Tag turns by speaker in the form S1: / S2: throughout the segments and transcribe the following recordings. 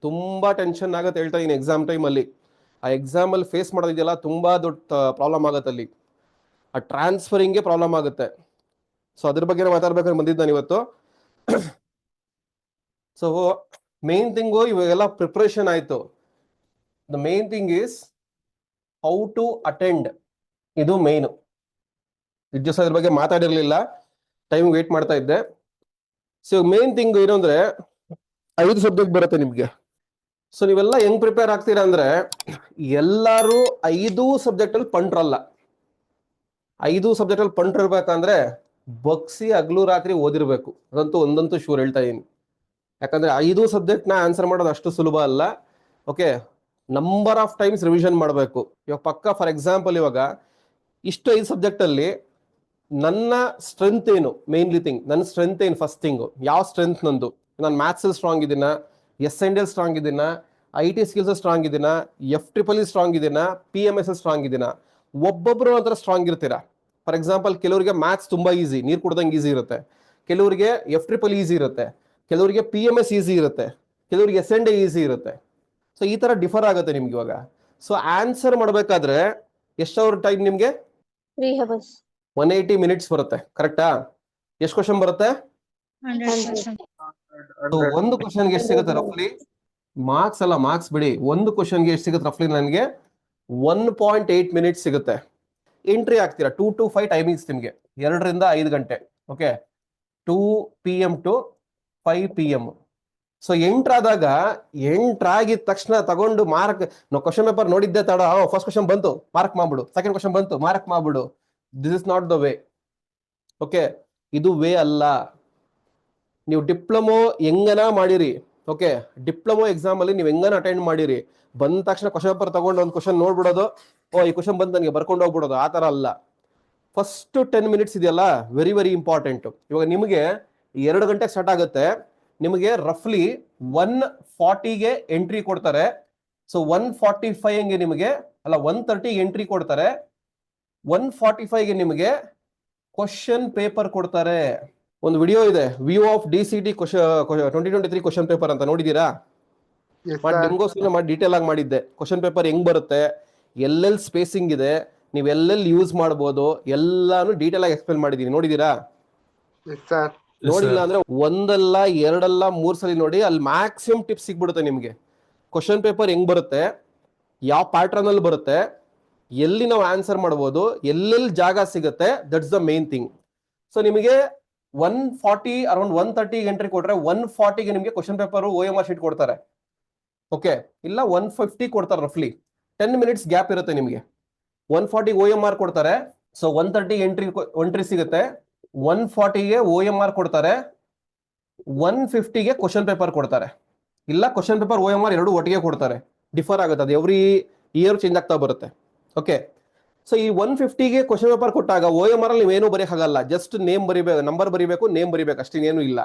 S1: ತುಂಬಾ ಟೆನ್ಷನ್ ಆಗತ್ತೆ ಹೇಳ್ತಾ ಇದೀನಿ ಎಕ್ಸಾಮ್ ಟೈಮಲ್ಲಿ. ಆ ಎಕ್ಸಾಮಲ್ಲಿ ಫೇಸ್ ಮಾಡೋದಿದೆಯಲ್ಲ ತುಂಬಾ ದೊಡ್ಡ ಪ್ರಾಬ್ಲಮ್ ಆಗತ್ತೆ ಅಲ್ಲಿ. ಆ ಟ್ರಾನ್ಸ್ಫರಿಂಗ್ಗೆ ಪ್ರಾಬ್ಲಮ್ ಆಗುತ್ತೆ. ಸೊ ಅದ್ರ ಬಗ್ಗೆ ಮಾತಾಡ್ಬೇಕಾದ್ರೆ ಬಂದಿದ್ದು ನಾನು ಇವತ್ತು. ಸೊ ಮೇನ್ ಥಿಂಗು ಇವಾಗೆಲ್ಲ ಪ್ರಿಪ್ರೇಷನ್ ಆಯ್ತು. The main thing is how to attend. ಇದು ಮೇನು. ದಿವಸ ಅದ್ರ ಬಗ್ಗೆ ಮಾತಾಡಿರ್ಲಿಲ್ಲ, ಟೈಮ್ ವೇಟ್ ಮಾಡ್ತಾ ಇದ್ದೆ. ಸೊ ಮೇನ್ ಥಿಂಗ್ ಏನು ಅಂದ್ರೆ 5 ಸಬ್ಜೆಕ್ಟ್ ಬರುತ್ತೆ ನಿಮ್ಗೆ. ಸೊ ನೀವೆಲ್ಲ ಹೆಂಗ್ ಪ್ರಿಪೇರ್ ಆಗ್ತೀರಾ ಅಂದ್ರೆ ಎಲ್ಲಾರು 5 ಸಬ್ಜೆಕ್ಟ್ ಅಲ್ಲಿ ಪಂಟ್ರಲ್ಲ. 5 ಸಬ್ಜೆಕ್ಟ್ ಅಲ್ಲಿ ಪಂಟ್ರಿರ್ಬೇಕಂದ್ರೆ ಬಗ್ಸಿ ಹಗ್ಲು ರಾತ್ರಿ ಓದಿರ್ಬೇಕು. ಅದಂತೂ ಒಂದಂತೂ ಶೂರ್ ಹೇಳ್ತಾ ಇದೀನಿ. ಯಾಕಂದ್ರೆ 5 ಸಬ್ಜೆಕ್ಟ್ ನ ಆನ್ಸರ್ ಮಾಡೋದು ಅಷ್ಟು ಸುಲಭ ಅಲ್ಲ. Okay, number of times revision ಮಾಡಬೇಕು. ಇವಾಗ ಪಕ್ಕ ಫಾರ್ ಎಕ್ಸಾಂಪಲ್ ಇವಾಗ ಇಷ್ಟು 5 ಸಬ್ಜೆಕ್ಟ್ ಅಲ್ಲಿ ನನ್ನ ಸ್ಟ್ರೆಂತ್ ಏನು, ಮೇನ್ಲಿ ಥಿಂಗ್ ನನ್ನ ಸ್ಟ್ರೆಂತ್ ಏನು. ಫಸ್ಟ್ ಥಿಂಗ್ ಯಾವ ಸ್ಟ್ರೆಂತ್ ನಂದು, ನಾನು ಮ್ಯಾಥ್ಸ್ ಅಲ್ಲಿ ಸ್ಟ್ರಾಂಗ್ ಇದೀನ, SND ಸ್ಟ್ರಾಂಗ್ ಇದೀನ, IT ಸ್ಕಿಲ್ಸ್ ಸ್ಟ್ರಾಂಗ್ ಇದೀನ, FEEE ಸ್ಟ್ರಾಂಗ್ ಇದೀನ, PMS ಸ್ಟ್ರಾಂಗ್ ಇದೀನ. ಒಬ್ಬೊಬ್ರು ಒಂಥರ ಸ್ಟ್ರಾಂಗ್ ಇರ್ತೀರಾ. ಫಾರ್ ಎಕ್ಸಾಂಪಲ್ ಕೆಲವರಿಗೆ ಮ್ಯಾಥ್ಸ್ ತುಂಬಾ ಈಸಿ, ನೀರು ಕುಡ್ದಂಗೆ ಈಸಿ ಇರುತ್ತೆ. ಕೆಲವರಿಗೆ FEEE ಈಸಿ ಇರುತ್ತೆ, ಕೆಲವರಿಗೆ PMS ಈಸಿ ಇರುತ್ತೆ, ಕೆಲವರಿಗೆ SND ಈಸಿ ಇರುತ್ತೆ. ಸೊ ಈ ತರ ಡಿಫರ್ ಆಗುತ್ತೆ ನಿಮ್ಗೆ ಇವಾಗ. ಸೊ ಆನ್ಸರ್ ಮಾಡ್ಬೇಕಾದ್ರೆ ಎಷ್ಟು ಅವರ್ ಟೈಮ್ ನಿಮ್ಗೆ?
S2: 3 hours.
S1: 180 ಮಿನಿಟ್ಸ್ ಬರುತ್ತೆ. ಕರೆಕ್ಟಾ? ಎಷ್ಟು ಕ್ವಶನ್ ಬರುತ್ತೆ?
S2: 100%.
S1: ಒಂದು ಕ್ವಶನ್ಗೆ ಎಷ್ಟು ಸಿಗುತ್ತೆ ರಫ್ಲಿ? ಮಾರ್ಕ್ಸ್ ಅಲ್ಲ, ಮಾರ್ಕ್ಸ್ ಬಿಡಿ. ಒಂದು ಕ್ವಶನ್ಗೆ ಎಷ್ಟು ಸಿಗುತ್ತೆ ರಫ್ಲಿ? ನನಗೆ 1.8 ಮಿನಿಟ್ಸ್ ಸಿಗುತ್ತೆ. ಎಂಟ್ರಿ ಆಗ್ತೀರಾ 2 to 5 ಟೈಮಿಂಗ್ಸ್ ನಿಮ್ಗೆ, 2 ರಿಂದ 5 ಗಂಟೆ. Okay, 2 PM to 5 PM. So ಎಂಟ್ರಾದಾಗ ಎಂಟ್ರಾಗಿದ ತಕ್ಷಣ ತಗೊಂಡು ಮಾರ್ಕ್, ನಾವು ಕ್ವಶನ್ ಪೇಪರ್ ನೋಡಿದ್ದೆ ತಡ, ಫಸ್ಟ್ ಕ್ವಶನ್ ಬಂತು ಮಾರ್ಕ್ ಮಾಡ್ಬಿಡು, ಸೆಕೆಂಡ್ ಕ್ವಶನ್ ಬಂತು ಮಾರ್ಕ್ ಮಾಡ್ಬಿಡು. This is not the way. Okay, ಇದು ವೇ ಅಲ್ಲ. ನೀವು ಡಿಪ್ಲೊಮೊ ಹೆಂಗನ ಮಾಡಿರಿ, ಓಕೆ, ಡಿಪ್ಲೊಮೊ ಎಕ್ಸಾಮ್ ಅಲ್ಲಿ ನೀವು ಹೆಂಗನ ಅಟೆಂಡ್ ಮಾಡಿರಿ, ಬಂದ ತಕ್ಷಣ ಕ್ವಶನ್ ಪೇಪರ್ ತಗೊಂಡು ಒಂದು ಕ್ವಶನ್ ನೋಡ್ಬಿಡೋದು, ಈ ಕ್ವಶನ್ ಬಂದು ನನಗೆ ಬರ್ಕೊಂಡು ಹೋಗ್ಬಿಡೋದು, ಆ ತರ ಅಲ್ಲ. ಫಸ್ಟ್ 10 ಮಿನಿಟ್ಸ್ ಇದೆಯಲ್ಲ, ವೆರಿ ವೆರಿ ಇಂಪಾರ್ಟೆಂಟ್. ಇವಾಗ ನಿಮಗೆ 2 ಗಂಟೆಗೆ ಸ್ಟಾರ್ಟ್ ಆಗುತ್ತೆ, ನಿಮಗೆ ರಫ್ಲಿ 140ಗೆ ಎಂಟ್ರಿ ಕೊಡ್ತಾರೆ. ಸೊ 145ಗೆ ನಿಮಗೆ ಅಲ್ಲ 130 ಎಂಟ್ರಿ ಕೊಡ್ತಾರೆ. 145ಗೆ ನಿಮಗೆ ಕ್ವಶನ್ ಪೇಪರ್ ಕೊಡ್ತಾರೆ. ಒಂದು ವಿಡಿಯೋ ಇದೆ, view of DCT 2023 question paper ಅಂತ, ನೋಡಿದೀರಾ? ನಿಮ್ಗೋಸ್ಕರ ಮಾಡಿ ಡೀಟೇಲ್ ಆಗಿ ಮಾಡಿದ್ದೆ. ಕ್ವಶನ್ ಪೇಪರ್ ಹೆಂಗ್ ಬರುತ್ತೆ, ಎಲ್ಲೆಲ್ಲಿ ಸ್ಪೇಸಿಂಗ್ ಇದೆ, ನೀವು ಎಲ್ಲೆಲ್ಲಿ ಯೂಸ್ ಮಾಡ್ಬೋದು, ಎಲ್ಲಾನು ಡೀಟೇಲ್ ಆಗಿ ಎಕ್ಸ್ಪ್ಲೇನ್ ಮಾಡಿದೀನಿ. ನೋಡಿದೀರಾ? ನೋಡಿಲ್ಲ ಅಂದ್ರೆ ಒಂದಲ್ಲ ಎರಡಲ್ಲ 3 ಸಲ ನೋಡಿ, ಅಲ್ಲಿ ಮ್ಯಾಕ್ಸಿಮಮ್ ಟಿಪ್ಸ್ ಸಿಗ್ಬಿಡುತ್ತೆ ನಿಮ್ಗೆ. ಕ್ವಶನ್ ಪೇಪರ್ ಹೆಂಗ್ ಬರುತ್ತೆ, ಯಾವ ಪ್ಯಾಟರ್ನ್ ಅಲ್ಲಿ ಬರುತ್ತೆ, ಎಲ್ಲಿ ನಾವು ಆನ್ಸರ್ ಮಾಡ್ಬೋದು, ಎಲ್ಲೆಲ್ಲಿ ಜಾಗ ಸಿಗುತ್ತೆ, that's the main thing. So ನಿಮಗೆ 140 ಅರೌಂಡ್ 130 ಎಂಟ್ರಿ ಕೊಟ್ರೆ 140ಗೆ ನಿಮಗೆ ಕ್ವಶನ್ ಪೇಪರ್ OMR ಶೀಟ್ ಕೊಡ್ತಾರೆ. ಓಕೆ, ಇಲ್ಲ 150 ಕೊಡ್ತಾರೆ. ರಫ್ಲಿ 10 ಮಿನಿಟ್ಸ್ ಗ್ಯಾಪ್ ಇರುತ್ತೆ ನಿಮಗೆ. 140 OMR ಕೊಡ್ತಾರೆ. ಸೊ 130 ಎಂಟ್ರಿ ಸಿಗುತ್ತೆ, 140ಗೆ OMR ಕೊಡ್ತಾರೆ, 150ಗೆ ಕ್ವಶನ್ ಪೇಪರ್ ಕೊಡ್ತಾರೆ. ಇಲ್ಲ ಕ್ವಶನ್ ಪೇಪರ್ OMR ಎರಡು ಒಟ್ಟಿಗೆ ಕೊಡ್ತಾರೆ. ಡಿಫರ್ ಆಗುತ್ತೆ, ಅದು ಎವ್ರಿ ಇಯರ್ ಚೇಂಜ್ ಆಗ್ತಾ ಬರುತ್ತೆ. ಓಕೆ, ಸೊ ಈ 150ಗೆ ಕ್ವಶನ್ ಪೇಪರ್ ಕೊಟ್ಟಾಗ OMR ಅಲ್ಲಿ ನೀವೇನು ಬರೆಯಕ್ಕಾಗಲ್ಲ, ಜಸ್ಟ್ ನೇಮ್ ಬರಿಬೇಕು, ನಂಬರ್ ಬರಿಬೇಕು, ನೇಮ್ ಬರಿಬೇಕು, ಅಷ್ಟೇನೇನು ಇಲ್ಲ.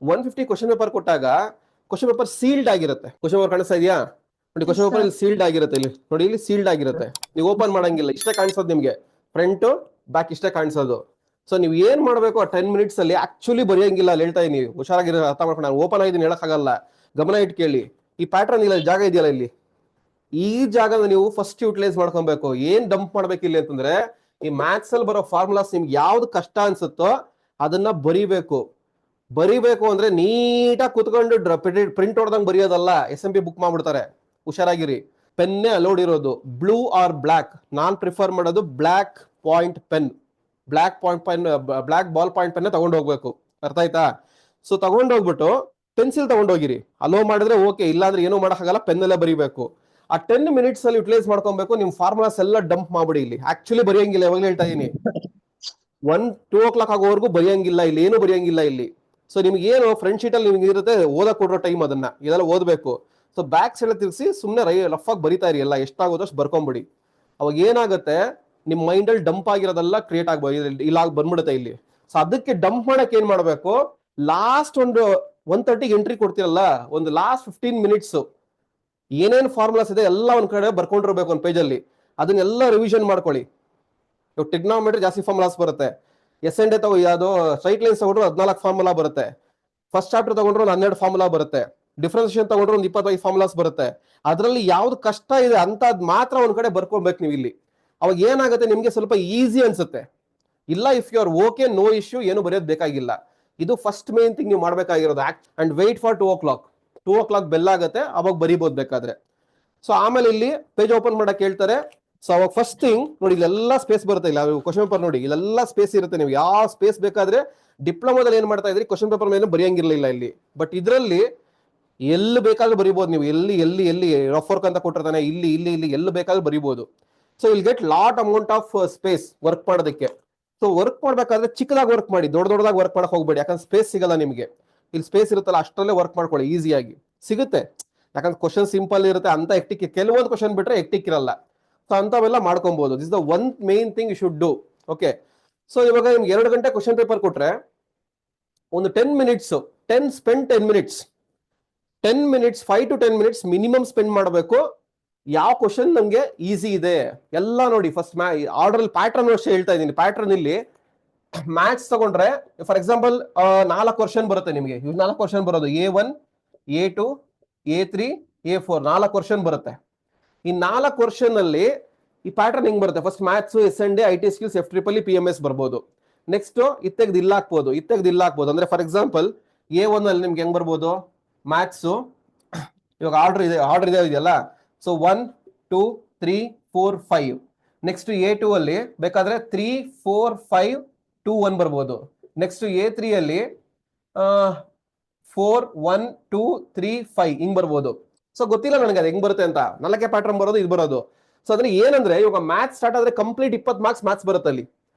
S1: 150 ಕ್ವಶನ್ ಪೇಪರ್ ಕೊಟ್ಟಾಗ ಕ್ವಶನ್ ಪೇಪರ್ ಸೀಲ್ಡ್ ಆಗಿರುತ್ತೆ. ಕ್ವಶನ್ ಪೇಪರ್ ಕಾಣಿಸ್ತಾ ಇದೆಯಾ ನೋಡಿ? ಕ್ವಶನ್ ಪೇಪರ್ ಇಲ್ಲಿ ಸೀಲ್ಡ್ ಆಗಿರುತ್ತೆ, ಇಲ್ಲಿ ನೋಡಿ, ಇಲ್ಲಿ ಸೀಲ್ಡ್ ಆಗಿರುತ್ತೆ. ನೀವು ಓಪನ್ ಮಾಡಂಗಿಲ್ಲ, ಇಷ್ಟೇ ಕಾಣಿಸೋದು ನಿಮ್ಗೆ, ಫ್ರಂಟ್ ಬ್ಯಾಕ್ ಇಷ್ಟೇ ಕಾಣಿಸೋದು. ಸೊ ನೀವು ಏನ್ ಮಾಡ್ಬೇಕು, ಆ 10 ಮಿನಿಟ್ಸ್ ಅಲ್ಲಿ ಆಕ್ಚುಲಿ ಬರೆಯಂಗಿಲ್ಲ ಅಲ್ಲಿ ಹೇಳ್ತಾ ಇದೀನಿ, ಹುಷಾರಾಗಿ ಅರ್ಥ ಮಾಡ್ಕೊಂಡು. ನಾನು ಓಪನ್ ಆಗಿದ್ದೀನಿ ಹೇಳಕ್ಕಾಗಲ್ಲ, ಗಮನ ಇಟ್ಟು ಕೇಳಿ. ಈ ಪ್ಯಾಟರ್ನ್ ಇಲ್ಲ, ಜಾಗ ಇದೆಯಲ್ಲ ಇಲ್ಲಿ, ಈ ಜಾಗನ ನೀವು ಫಸ್ಟ್ ಯೂಟಿಲೈಸ್ ಮಾಡ್ಕೊಬೇಕು. ಏನ್ ಡಂಪ್ ಮಾಡ್ಬೇಕು ಇಲ್ಲಿ ಅಂತಂದ್ರೆ, ಈ ಮ್ಯಾಥ್ಸ್ ಅಲ್ಲಿ ಬರೋ ಫಾರ್ಮುಲಾಸ್ ನಿಮ್ಗೆ ಯಾವ್ದು ಕಷ್ಟ ಅನ್ಸುತ್ತೋ ಅದನ್ನ ಬರಿಬೇಕು. ಅಂದ್ರೆ ನೀಟಾಗಿ ಕುತ್ಕೊಂಡು ಪ್ರಿಂಟ್ ಹೊಡೆದಂಗ್ ಬರೆಯೋದಲ್ಲ. SMP ಬುಕ್ ಮಾಡ್ಬಿಡ್ತಾರೆ, ಹುಷಾರಾಗಿರಿ. ಪೆನ್ನೇ ಅಲೋಡ್ ಇರೋದು, ಬ್ಲೂ ಆರ್ ಬ್ಲಾಕ್. ನಾನ್ ಪ್ರಿಫರ್ ಮಾಡೋದು black point pen. Black ball point pen ತಗೊಂಡು ಹೋಗ್ಬೇಕು, ಅರ್ಥ ಆಯ್ತಾ? ಸೊ ತಗೊಂಡು ಹೋಗ್ಬಿಟ್ಟು ಪೆನ್ಸಿಲ್ ತಗೊಂಡೋಗಿರಿ. ಅಲೋ ಮಾಡಿದ್ರೆ ಓಕೆ, ಇಲ್ಲಾಂದ್ರೆ ಏನೂ ಮಾಡೋಕ್ಕಾಗಲ್ಲ, ಪೆನ್ನಲ್ಲೇ ಬರೀಬೇಕು. ಆ 10 ಮಿನಿಟ್ಸ್ ಅಲ್ಲಿ ಯುಟಿಲೈಸ್ ಮಾಡ್ಕೊಬೇಕು. ನಿಮ್ ಫಾರ್ಮುಲಾಸ್ ಎಲ್ಲ ಡಂಪ್ ಮಾಡ್ಬಿಡಿ. ಇಲ್ಲಿ ಆಕ್ಚುಲಿ ಬರೆಯಂಗಿಲ್ಲ, ಯಾವಾಗಲೂ ಹೇಳ್ತಾ ಇದೀನಿ, 1-2 o'clock ಆಗೋವರೆಗೂ ಬರೆಯಂಗಿಲ್ಲ, ಇಲ್ಲಿ ಏನು ಬರೆಯಂಗಿಲ್ಲ ಇಲ್ಲಿ. ಸೊ ನಿಮ್ಗೆ ಏನು ಫ್ರಂಟ್ ಶೀಟ್ ಅಲ್ಲಿ ನಿಮ್ಗೆ ಇರುತ್ತೆ ಓದಕ್ ಕೊಡೋ ಟೈಮ್, ಅದನ್ನ ಇದೆಲ್ಲ ಓದಬೇಕು. ಸೊ ಬ್ಯಾಕ್ ಸೈಡ್ ತಿರ್ಸಿ ಸುಮ್ಮನೆ ರಫ್ ಆಗಿ ಬರಿತಾ ಇರಿ, ಎಲ್ಲ ಎಷ್ಟಾಗೋದು ಅಷ್ಟು ಬರ್ಕೊಂಬಿಡಿ. ಅವಾಗ ಏನಾಗುತ್ತೆ, ನಿಮ್ ಮೈಂಡ್ ಅಲ್ಲಿ ಡಂಪ್ ಆಗಿರೋದೆಲ್ಲ ಕ್ರಿಯೇಟ್ ಆಗ್ಬೋದು, ಇಲ್ಲ ಬಂದ್ಬಿಡುತ್ತೆ ಇಲ್ಲಿ. ಸೊ ಅದಕ್ಕೆ ಡಂಪ್ ಮಾಡಕ್ ಏನ್ ಮಾಡ್ಬೇಕು, ಲಾಸ್ಟ್ ಒಂದು 130 ಎಂಟ್ರಿ ಕೊಡ್ತಿರಲ್ಲ, ಒಂದು ಲಾಸ್ಟ್ 15 ಮಿನಿಟ್ಸ್ ಏನೇನು ಫಾರ್ಮುಲಾಸ್ ಇದೆ ಎಲ್ಲ ಒಂದ್ ಕಡೆ ಬರ್ಕೊಂಡಿರ್ಬೇಕು ಒಂದು ಪೇಜಲ್ಲಿ. ಅದನ್ನೆಲ್ಲ ರಿವಿಷನ್ ಮಾಡ್ಕೊಳ್ಳಿ. ಇವಾಗ ಟ್ರಿಗ್ನೋಮೆಟ್ರಿ ಜಾಸ್ತಿ ಫಾರ್ಮುಲಾಸ್ ಬರುತ್ತೆ. SND ಯಾವುದು ಸ್ಟ್ರೈಟ್ ಲೈನ್ಸ್ ತಗೊಂಡ್ರು 14 ಫಾರ್ಮುಲಾ ಬರುತ್ತೆ. ಫಸ್ಟ್ ಚಾಪ್ಟರ್ ತಗೊಂಡ್ರು 12 ಫಾರ್ಮುಲಾ ಬರುತ್ತೆ. ಡಿಫ್ರೆನ್ಸಿಯೇಷನ್ ತಗೊಂಡ್ರೆ ಒಂದು 25 ಫಾರ್ಮುಲಾಸ್ ಬರುತ್ತೆ. ಅದರಲ್ಲಿ ಯಾವ್ದು ಕಷ್ಟ ಇದೆ ಅಂತದ್ ಮಾತ್ರ ಒಂದ್ ಕಡೆ ಬರ್ಕೊಬೇಕು ನೀವು ಇಲ್ಲಿ. ಅವಾಗ ಏನಾಗುತ್ತೆ ನಿಮ್ಗೆ ಸ್ವಲ್ಪ ಈಸಿ ಅನ್ಸುತ್ತೆ. ಇಲ್ಲ if you are okay, no issue, ಏನು ಬರೆಯೋದು ಬೇಕಾಗಿಲ್ಲ. ಇದು ಫಸ್ಟ್ ಮೇನ್ ಥಿಂಗ್ ನೀವು ಮಾಡ್ಬೇಕಾಗಿರೋದು. And wait for 2 o'clock. 2 o'clock bell ಆಗುತ್ತೆ, ಅವಾಗ ಬರಿಬೋದು ಬೇಕಾದ್ರೆ. ಸೊ ಆಮೇಲೆ ಇಲ್ಲಿ ಪೇಜ್ ಓಪನ್ ಮಾಡಕ್ ಹೇಳ್ತಾರೆ. ಸೊ ಅವಾಗ ಫಸ್ಟ್ ಥಿಂಗ್ ನೋಡಿ, ಇಲ್ಲೆಲ್ಲ ಸ್ಪೇಸ್ ಬರುತ್ತೆ. ಇಲ್ಲ ಕ್ವಶನ್ ಪೇಪರ್ ನೋಡಿ, ಇಲ್ಲೆಲ್ಲ ಸ್ಪೇಸ್ ಇರುತ್ತೆ. ನೀವು ಯಾವ ಸ್ಪೇಸ್ ಬೇಕಾದ್ರೆ ಡಿಪ್ಲೊಮಾದಲ್ಲಿ ಏನ್ ಮಾಡ್ತಾ ಇದ್ರಿ, ಕ್ವಶನ್ ಪೇಪರ್ ಮೇಲೆ ಬರೆಯಂಗಿರ್ಲಿಲ್ಲ ಇಲ್ಲಿ. ಬಟ್ ಇದರಲ್ಲಿ ಎಲ್ಲಿ ಬೇಕಾದ್ರೂ ಬರಿಬೋದು ನೀವು. ಎಲ್ಲಿ ಎಲ್ಲಿ ಎಲ್ಲಿ ರಫ್ ವರ್ಕ್ ಅಂತ ಕೊಟ್ಟಿರ್ತಾನೆ, ಇಲ್ಲಿ ಇಲ್ಲಿ ಇಲ್ಲಿ ಎಲ್ಲಿ ಬೇಕಾದ್ರೂ ಬರಿಬೋದು. So will get lot amount of space work ಮಾಡೋದಕ್ಕೆ. ಸೊ ವರ್ಕ್ ಮಾಡ್ಬೇಕಾದ್ರೆ ಚಿಕ್ಕದಾಗಿ ವರ್ಕ್ ಮಾಡಿ, ದೊಡ್ಡದಾಗಿ ವರ್ಕ್ ಮಾಡಕ್ ಹೋಗ್ಬೇಡಿ. ಯಾಕಂದ್ರೆ ಸ್ಪೇಸ್ ಸಿಗಲ್ಲ ನಿಮಗೆ. ಇಲ್ಲಿ ಸ್ಪೇಸ್ ಇರುತ್ತಲ್ಲ, ಅಷ್ಟರಲ್ಲೇ ವರ್ಕ್ ಮಾಡ್ಕೊಳ್ಳಿ, ಈಸಿಯಾಗಿ ಸಿಗುತ್ತೆ. ಯಾಕಂದ್ರೆ ಕ್ವಶನ್ ಸಿಂಪಲ್ ಇರುತ್ತೆ, ಅಂತ ಎಕ್ಟಿಕ್, ಕೆಲವೊಂದು ಕ್ವಶನ್ ಬಿಟ್ರೆ ಎಕ್ಟಿಕ್ ಇರಲ್ಲ. ಸೊ ಅಂತವೆಲ್ಲ ಮಾಡ್ಕೊಬಹುದು. This the one main thing you should do. Okay, so ಇವಾಗ ನಿಮ್ಗೆ 2 ಗಂಟೆ ಕ್ವಶನ್ ಪೇಪರ್ ಕೊಟ್ರೆ ಒಂದು 10 minutes 10 minutes 5 to 10 minutes minimum spend ಮಾಡಬೇಕು. ಯಾವ ಕ್ವಶನ್ ನಮ್ಗೆ ಈಸಿ ಇದೆ ಎಲ್ಲ ನೋಡಿ. ಫಸ್ಟ್ ಆರ್ಡರ್ ಪ್ಯಾಟರ್ನ್ ಅಷ್ಟೇ ಹೇಳ್ತಾ ಇದ್ದೀನಿ. ಪ್ಯಾಟರ್ನ್ ಇಲ್ಲಿ ಮ್ಯಾಥ್ಸ್ ತಗೊಂಡ್ರೆ ಫಾರ್ ಎಕ್ಸಾಂಪಲ್ 4 ವರ್ಷನ್ ಬರುತ್ತೆ ನಿಮಗೆ. ಇವ್ 4 ವರ್ಷನ್ ಬರೋದು A1, A2, A3, A4 4 version ಬರುತ್ತೆ. ಈ 4 ವರ್ಷನ್ ಅಲ್ಲಿ ಈ ಪ್ಯಾಟರ್ನ್ ಹೆಂಗ್ ಬರುತ್ತೆ, first maths, SND, IT skills, FEEE, PMS ಬರ್ಬೋದು. ನೆಕ್ಸ್ಟ್ ಇತ್ತೆಗ್ದು ಇಲ್ಲ ಹಾಕ್ಬೋದು. ಅಂದ್ರೆ ಫಾರ್ ಎಕ್ಸಾಂಪಲ್ A1 ಅಲ್ಲಿ ನಿಮ್ಗೆ ಹೆಂಗ್ ಬರ್ಬೋದು, ಮ್ಯಾಥ್ಸ್ ಇವಾಗ ಆರ್ಡರ್ ಇದೆಯಲ್ಲ. ಸೊ 1, 2, 3, 4, 5. ನೆಕ್ಸ್ಟ್ A2 ಅಲ್ಲಿ ಬೇಕಾದ್ರೆ 3, 4, 5, 2, 1 ಬರ್ಬೋದು. ನೆಕ್ಸ್ಟ್ A3 ಅಲ್ಲಿ 4, 1, 2, 3, 5 ಹಿಂಗ್ ಬರ್ಬೋದು. ಸೊ ಗೊತ್ತಿಲ್ಲ ನನಗೆ ಅದು ಹೆಂಗ್ ಬರುತ್ತೆ ಅಂತ. 4 ಪ್ಯಾಟರ್ನ್ ಬರೋದು, ಇದು ಬರೋದು. ಸೊ ಅದ್ರ ಏನಂದ್ರೆ ಇವಾಗ ಮ್ಯಾಥ್ಸ್ ಸ್ಟಾರ್ಟ್ ಆದ್ರೆ ಕಂಪ್ಲೀಟ್ 20 ಮಾರ್ಕ್ಸ್ ಮ್ಯಾಥ್ಸ್ ಬರುತ್ತೆ ಅಲ್ಲಿ.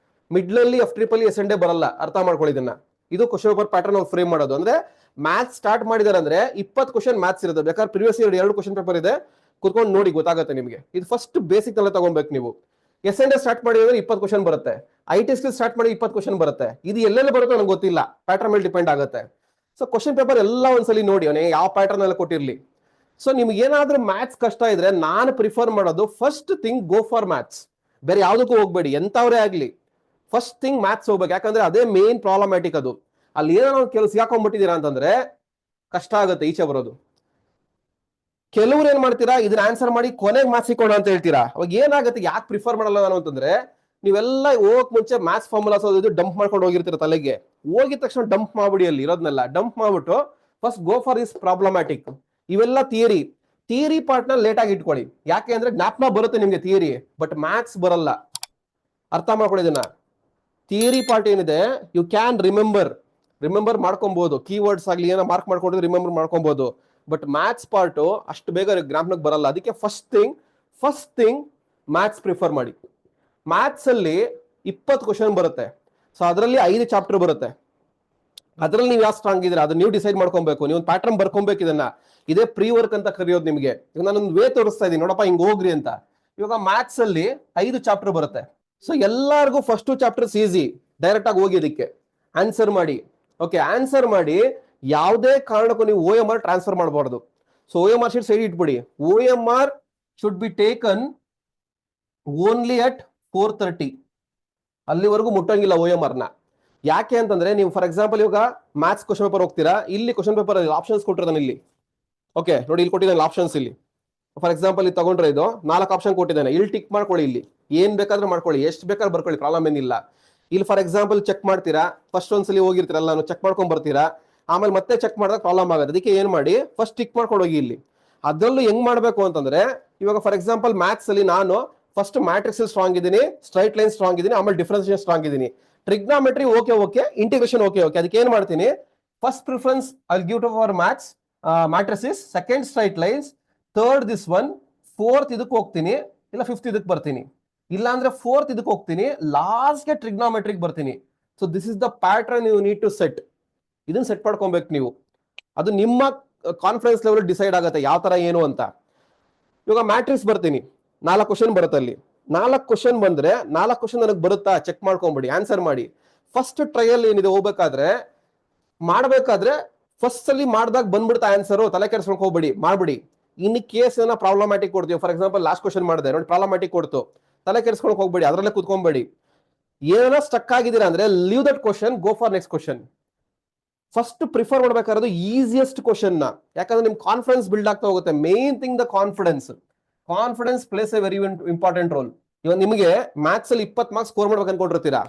S1: ಮಿಡ್ಲ್ ಅಲ್ಲಿ FEEE, SND ಬರಲ್ಲ. ಅರ್ಥ ಮಾಡ್ಕೊಳ್ಳಿ ಇದನ್ನ. ಇದು ಕ್ವಶನ್ ಪೇಪರ್ ಪ್ಯಾಟರ್ನ್ ಅವ್ರು ಫ್ರೇಮ್ ಮಾಡೋದು. ಅಂದ್ರೆ ಮ್ಯಾಥ್ಸ್ ಸ್ಟಾರ್ಟ್ ಮಾಡಿದಾರೆ ಅಂದ್ರೆ 20 ಕ್ವಶನ್ ಮ್ಯಾಥ್ಸ್ ಇರುತ್ತೆ. ಬೇಕಾದ್ರೆ ಪ್ರಿವಿಯಸ್ ಇಯರ್ 2 ಕ್ವಶನ್ ಪೇಪರ್ ಇದೆ, ಕುತ್ಕೊಂಡು ನೋಡಿ ಗೊತ್ತಾಗುತ್ತೆ ನಿಮಗೆ. ಇದು ಫಸ್ಟ್ ಬೇಸಿಕ್ ಎಲ್ಲ ತಗೊಬೇಕು ನೀವು. SND ಸ್ಟಾರ್ಟ್ ಮಾಡಿದ್ರೆ 20 ಕ್ವಶನ್ ಬರುತ್ತೆ. IT ಸ್ಕಿಲ್ಸ್ ಸ್ಟಾರ್ಟ್ ಮಾಡಿ 20 ಕ್ವಶನ್ ಬರುತ್ತೆ. ಇದು ಎಲ್ಲೆಲ್ಲ ಬರುತ್ತೆ ನನಗೆ ಗೊತ್ತಿಲ್ಲ, ಪ್ಯಾಟರ್ನ್ ಮೇಲೆ ಡಿಪೆಂಡ್ ಆಗುತ್ತೆ. ಸೊ ಕ್ವಶನ್ ಪೇಪರ್ ಎಲ್ಲ ಒಂದ್ಸಲಿ ನೋಡಿ, ಅವನೇ ಯಾವ ಪ್ಯಾಟರ್ನ್ ಎಲ್ಲ ಕೊಟ್ಟಿರ್ಲಿ. ಸೊ ನಿಮ್ಗೆ ಏನಾದ್ರೂ ಮ್ಯಾಥ್ಸ್ ಕಷ್ಟ ಇದ್ರೆ ನಾನು ಪ್ರಿಫರ್ ಮಾಡೋದು first thing go for maths. ಬೇರೆ ಯಾವ್ದಕ್ಕೂ ಹೋಗ್ಬೇಡಿ, ಎಂತವ್ರೇ ಆಗ್ಲಿ. ಫಸ್ಟ್ ಥಿಂಗ್ ಮ್ಯಾಥ್ಸ್ ಹೋಗ್ಬೇಕು. ಯಾಕಂದ್ರೆ ಅದೇ ಮೇನ್ ಪ್ರಾಬ್ಲಮ್ಯಾಟಿಕ್. ಅದು ಅಲ್ಲಿ ಏನೋ ಕೆಲಸ ಸಿಗಾಕೊಂಡ್ಬಿಟ್ಟಿದ್ದೀರಾ ಅಂತಂದ್ರೆ ಕಷ್ಟ ಆಗುತ್ತೆ ಈಚೆ ಬರೋದು. ಕೆಲವ್ರು ಏನ್ ಮಾಡ್ತೀರಾ, ಇದನ್ನ ಆನ್ಸರ್ ಮಾಡಿ ಕೊನೆಗೆ ಮ್ಯಾಥ್ಸ್ ಸಿಕ್ಕೋಣ ಅಂತ ಹೇಳ್ತೀರಾ. ಅವಾಗ ಏನಾಗುತ್ತೆ, ಯಾಕೆ ಪ್ರಿಫರ್ ಮಾಡಲ್ಲ ನಾನು ಅಂತಂದ್ರೆ, ನೀವೆಲ್ಲ ಹೋಗಕ್ ಮುಂಚೆ ಮ್ಯಾಥ್ಸ್ ಫಾರ್ಮುಲಾಸ್ ಇದು ಡಂಪ್ ಮಾಡ್ಕೊಂಡು ಹೋಗಿರ್ತೀರ ತಲೆಗೆ. ಹೋಗಿದ ತಕ್ಷಣ ಡಂಪ್ ಮಾಡ್ಬಿಡಿ, ಅಲ್ಲಿ ಇರೋದನ್ನೆಲ್ಲ ಡಂಪ್ ಮಾಡ್ಬಿಟ್ಟು first go for this problematic. ಇವೆಲ್ಲ ಥಿಯರಿ ಪಾರ್ಟ್ ನ ಲೇಟ್ ಆಗಿ ಇಟ್ಕೊಳ್ಳಿ. ಯಾಕೆ ಅಂದ್ರೆ ಜ್ಞಾಪನ ಬರುತ್ತೆ ನಿಮ್ಗೆ ಥಿಯರಿ, ಬಟ್ ಮ್ಯಾಥ್ಸ್ ಬರಲ್ಲ. ಅರ್ಥ ಮಾಡ್ಕೊಳ್ಳಿ ಇದನ್ನ. ಥಿಯರಿ ಪಾರ್ಟ್ ಏನಿದೆ ಯು ಕ್ಯಾನ್ ರಿಮೆಂಬರ್ ಮಾಡ್ಕೊಬಹುದು. ಕೀವರ್ಡ್ಸ್ ಆಗ್ಲಿ ಏನೋ ಮಾರ್ಕ್ ಮಾಡ್ಕೊಂಡಿದ್ರೆ ರಿಮೆಂಬರ್ ಮಾಡ್ಕೊಬಹುದು. ಬಟ್ ಮ್ಯಾಥ್ಸ್ ಪಾರ್ಟ್ ಅಷ್ಟು ಬೇಗ ಜ್ಞಾಪನಕ್ಕೆ ಬರಲ್ಲ. ಅದಕ್ಕೆ ಫಸ್ಟ್ ಥಿಂಗ್ ಮ್ಯಾಥ್ಸ್ ಪ್ರಿಫರ್ ಮಾಡಿ. ಮ್ಯಾಥ್ಸ್ ಅಲ್ಲಿ 20 ಕ್ವಶನ್ ಬರುತ್ತೆ. ಸೊ ಅದರಲ್ಲಿ 5 ಚಾಪ್ಟರ್ ಬರುತ್ತೆ. ಅದ್ರಲ್ಲಿ ನೀವು ಯಾವ ಸ್ಟ್ರಾಂಗ್ ಇದ್ರೆ ಅದು ನೀವು ಡಿಸೈಡ್ ಮಾಡ್ಕೊಬೇಕು. ನೀವು ಒಂದು ಪ್ಯಾಟರ್ನ್ ಬರ್ಕೊಬೇಕು. ಇದನ್ನ ಇದೇ ಪ್ರೀ ವರ್ಕ್ ಅಂತ ಕರೆಯೋದು ನಿಮಗೆ. ಈಗ ನಾನೊಂದು ವೇ ತೋರಿಸ್ತಾ ಇದ್ದೀನಿ, ನೋಡಪ್ಪ ಹಿಂಗ್ ಹೋಗ್ರಿ ಅಂತ. ಇವಾಗ ಮ್ಯಾಥ್ಸ್ ಅಲ್ಲಿ 5 ಚಾಪ್ಟರ್ ಬರುತ್ತೆ. ಸೊ ಎಲ್ಲರಿಗೂ ಫಸ್ಟ್ 2 ಚಾಪ್ಟರ್ಸ್ ಈಸಿ, ಡೈರೆಕ್ಟ್ ಆಗಿ ಹೋಗಿ ಇದಕ್ಕೆ ಆನ್ಸರ್ ಮಾಡಿ. ಓಕೆ, ಆನ್ಸರ್ ಮಾಡಿ. ಯಾವುದೇ ಕಾರಣಕ್ಕೂ ನೀವು OMR ಟ್ರಾನ್ಸ್ಫರ್ ಮಾಡಬಾರ್ದು. ಸೊ OMR ಶೀಟ್ ಸೈಡ್ ಇಟ್ಬಿಡಿ. OMR should be taken only at 4:30. ಅಲ್ಲಿವರೆಗೂ ಮುಟ್ಟಂಗಿಲ್ಲ OMR ನ. ಯಾಕೆ ಅಂತಂದ್ರೆ ನೀವು ಫಾರ್ ಎಕ್ಸಾಂಪಲ್ ಇವಾಗ ಮ್ಯಾಥ್ಸ್ ಕ್ವಶನ್ ಪೇಪರ್ ಹೋಗ್ತೀರಾ, ಇಲ್ಲಿ ಕ್ವಶನ್ ಪೇಪರ್ ಆಪ್ಷನ್ಸ್ ಕೊಟ್ಟಿರ್ತಾನೆ ಇಲ್ಲಿ. ಓಕೆ ನೋಡಿ, ಇಲ್ಲಿ ಕೊಟ್ಟಿದ್ದಾನೆ ಆಪ್ಷನ್ಸ್. ಇಲ್ಲಿ ಫಾರ್ ಎಕ್ಸಾಂಪಲ್ ಇದು ತಗೊಂಡ್ರೆ ಇದು 4 ಆಪ್ಷನ್ ಕೊಟ್ಟಿದ್ದಾನೆ. ಇಲ್ಲಿ ಟಿಕ್ ಮಾಡ್ಕೊಳ್ಳಿ. ಇಲ್ಲಿ ಏನ್ ಬೇಕಾದ್ರೂ ಮಾಡ್ಕೊಳ್ಳಿ, ಎಷ್ಟು ಬೇಕಾದ್ರೂ ಬರ್ಕೊಳ್ಳಿ, ಪ್ರಾಬ್ಲಮ್ ಏನಿಲ್ಲ. ಇಲ್ಲಿ ಫಾರ್ ಎಕ್ಸಾಂಪಲ್ ಚೆಕ್ ಮಾಡ್ತೀರಾ, ಫಸ್ಟ್ ಒಂದ್ಸಲಿ ಹೋಗಿರ್ತೀರಲ್ಲ, ನಾನು ಚೆಕ್ ಮಾಡ್ಕೊಂಡ್ ಬರ್ತೀರಾ, ಆಮೇಲೆ ಮತ್ತೆ ಚೆಕ್ ಮಾಡಿದಾಗ ಪ್ರಾಬ್ಲಮ್ ಆಗುತ್ತೆ. ಅದಕ್ಕೆ ಏನ್ ಮಾಡಿ, ಫಸ್ಟ್ ಟಿಕ್ ಮಾಡ್ಕೊಂಡು ಹೋಗಿ ಇಲ್ಲಿ. ಅದರಲ್ಲೂ ಹೆಂಗ್ ಮಾಡ್ಬೇಕು ಅಂತಂದ್ರೆ, ಇವಾಗ ಫಾರ್ ಎಕ್ಸಾಂಪಲ್ ಮ್ಯಾಥ್ಸ್ ಅಲ್ಲಿ ನಾನು ಫಸ್ಟ್ ಮ್ಯಾಟ್ರಿಕ್ಸ್ ಸ್ಟ್ರಾಂಗ್ ಇದೀನಿ, ಸ್ಟ್ರೈಟ್ ಲೈನ್ ಸ್ಟ್ರಾಂಗ್ ಇದೀನಿ, ಆಮೇಲೆ ಡಿಫರೆನ್ಸಿಯೇಷನ್ ಸ್ಟ್ರಾಂಗ್ ಇದೀನಿ, ಟ್ರಿಗ್ನಾಮೆಟ್ರಿ ಓಕೆ, ಇಂಟಿಗ್ರೇಷನ್ ಓಕೆ. ಅದಕ್ಕೆ ಏನ್ ಮಾಡ್ತೀನಿ, first preference I give to for maths matrices, second straight lines, third this one, fourth ಇದಕ್ಕೆ ಹೋಗ್ತೀನಿ, ಇಲ್ಲ ಫಿಫ್ತ್ ಇದಕ್ಕೆ ಬರ್ತೀನಿ, ಇಲ್ಲ ಅಂದ್ರೆ ಫೋರ್ತ್ ಇದಕ್ಕೆ ಹೋಗ್ತೀನಿ, ಲಾಸ್ಟ್ ಗೆ ಟ್ರಿಗ್ನಾಮೆಟ್ರಿಕ್ ಬರ್ತೀನಿ. So this is the pattern you need to set. ಇದನ್ನ ಸೆಟ್ ಮಾಡ್ಕೊಬೇಕು ನೀವು. ಅದು ನಿಮ್ಮ ಕಾನ್ಫಿಡೆನ್ಸ್ ಲೆವೆಲ್ ಡಿಸೈಡ್ ಆಗುತ್ತೆ ಯಾವ ತರ ಏನು ಅಂತ. ಇವಾಗ ಮ್ಯಾಟ್ರಿಕ್ಸ್ ಬರ್ತೀನಿ, 4 ಕ್ವಶನ್ ಬರುತ್ತೆ. ಅಲ್ಲಿ 4 ಕ್ವಶನ್ ಬಂದ್ರೆ 4 ಕ್ವಶನ್ ನನಗೆ ಬರುತ್ತಾ ಚೆಕ್ ಮಾಡ್ಕೊಂಬಿಡಿ, ಆನ್ಸರ್ ಮಾಡಿ. ಫಸ್ಟ್ ಟ್ರಯಲ್ ಏನಿದೆ ಹೋಗ್ಬೇಕಾದ್ರೆ ಮಾಡ್ಬೇಕಾದ್ರೆ ಫಸ್ಟ್ ಅಲ್ಲಿ ಮಾಡಿದಾಗ ಬಂದ್ಬಿಡ್ತಾ ಆನ್ಸರ್, ತಲೆ ಕೆಡ್ಸ್ಕೊಂಡ್ ಹೋಗ್ಬೇಡಿ, ಮಾಡ್ಬಿಡಿ. ಇನ್ ಕೇಸ್ ಏನೋ ಪ್ರಾಬ್ಲಮ್ಯಾಟಿಕ್ ಕೊಡ್ತೀವಿ, ಫಾರ್ ಎಕ್ಸಾಂಪಲ್ ಲಾಸ್ಟ್ ಕ್ವಶನ್ ಮಾಡಿದೆ ನೋಡಿ, ಪ್ರಾಬ್ಲಮ್ಯಾಟಿಕ್ ಕೊಡ್ತು, ತಲೆ ಕೆಡ್ಸ್ಕೊಂಡ್ ಹೋಗ್ಬೇಡಿ, ಅದರಲ್ಲೇ ಕುತ್ಕೊಂಬೇಡಿ. ಏನೋ ಸ್ಟಕ್ ಆಗಿದ್ದೀರಾ ಅಂದ್ರೆ leave that question, go for next question. First prefer ಮಾಡ್ಬೇಕಾದ್ರೆ ಈಸಿಯೆಸ್ಟ್ ಕ್ವಶನ್ ನ, ಯಾಕಂದ್ರೆ ನಿಮ್ ಕಾನ್ಫಿಡೆನ್ಸ್ ಬಿಲ್ಡ್ ಆಗ್ತಾ ಹೋಗುತ್ತೆ. Main thing the confidence place A very important role. ಇವಾಗ ನಿಮಗೆ ಮ್ಯಾಥ್ಸ್ ಅಲ್ಲಿ 20 ಮಾರ್ಕ್ಸ್ ಸ್ಕೋರ್ ಮಾಡ್ಬೇಕು ಅನ್ಕೊಂಡಿರ್ತೀರಾ